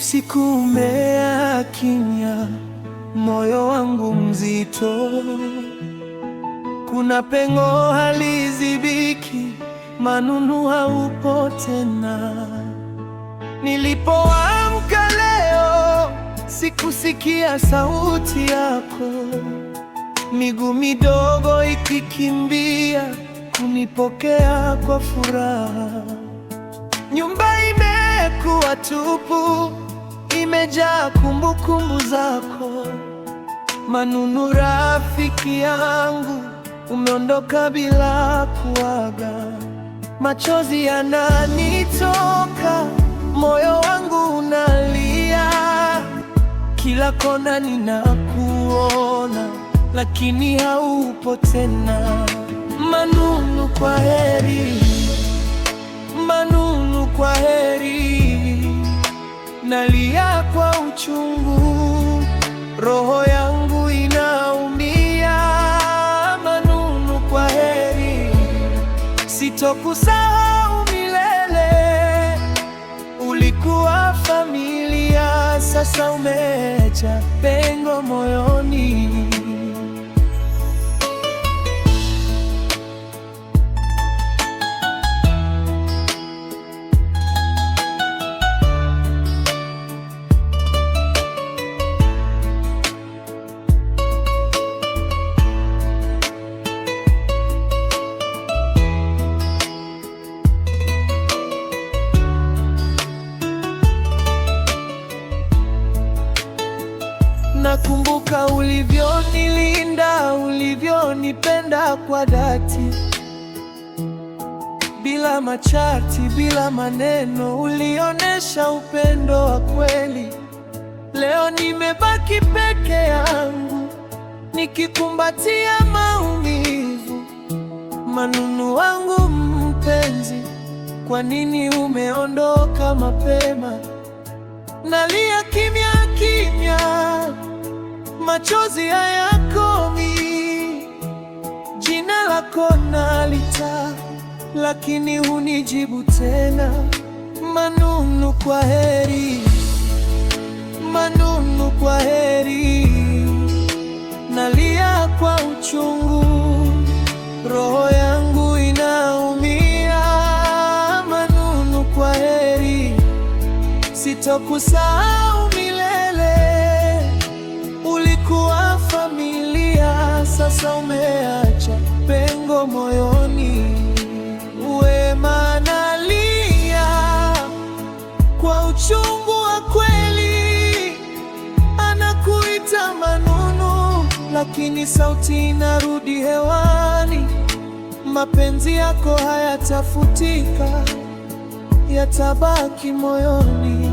Usiku umea kimya, moyo wangu mzito. Kuna pengo halizibiki, Manunu haupo tena. Nilipoamka leo, sikusikia sauti yako, miguu midogo ikikimbia kunipokea kwa furaha. Nyumba imekuwa tupu, imejaa kumbukumbu zako. Manunu rafiki yangu, umeondoka bila kuaga. Machozi yananitoka, moyo wangu unalia. Kila kona ninakuona, lakini haupo tena. Manunu, kwa heri. Manunu, kwa heri. Nalia kwa uchungu, roho yangu inaumia. Manunu, kwa heri. Sitokusahau milele. Ulikuwa familia, sasa umeacha pengo moyoni. Nakumbuka ulivyonilinda, ulivyonipenda kwa dhati, bila masharti, bila maneno, ulionesha upendo wa kweli. Leo nimebaki peke yangu, nikikumbatia maumivu. Manunu wangu mpenzi, kwa nini umeondoka mapema? Nalia kimya kimya, machozi hayakomi. Jina lako nalita, lakini hunijibu tena. Manunu, kwa heri. Manunu, kwa heri. Nalia kwa uchungu, roho yangu inaumia. Manunu, kwa heri. Sitokusahau milele. Ulikuwa familia, sasa umeacha pengo moyoni. Wema nalia kwa uchungu wa kweli. Anakuita Manunu, lakini sauti inarudi hewani. Mapenzi yako hayatafutika, yatabaki moyoni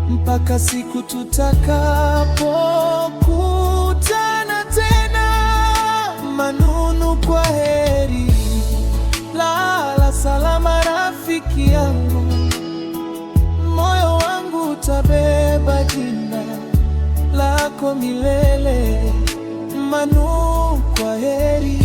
mpaka siku tutakapokutana tena. Manunu, kwa heri. Lala salama rafiki yangu, moyo wangu utabeba jina lako milele. Manunu, kwa heri.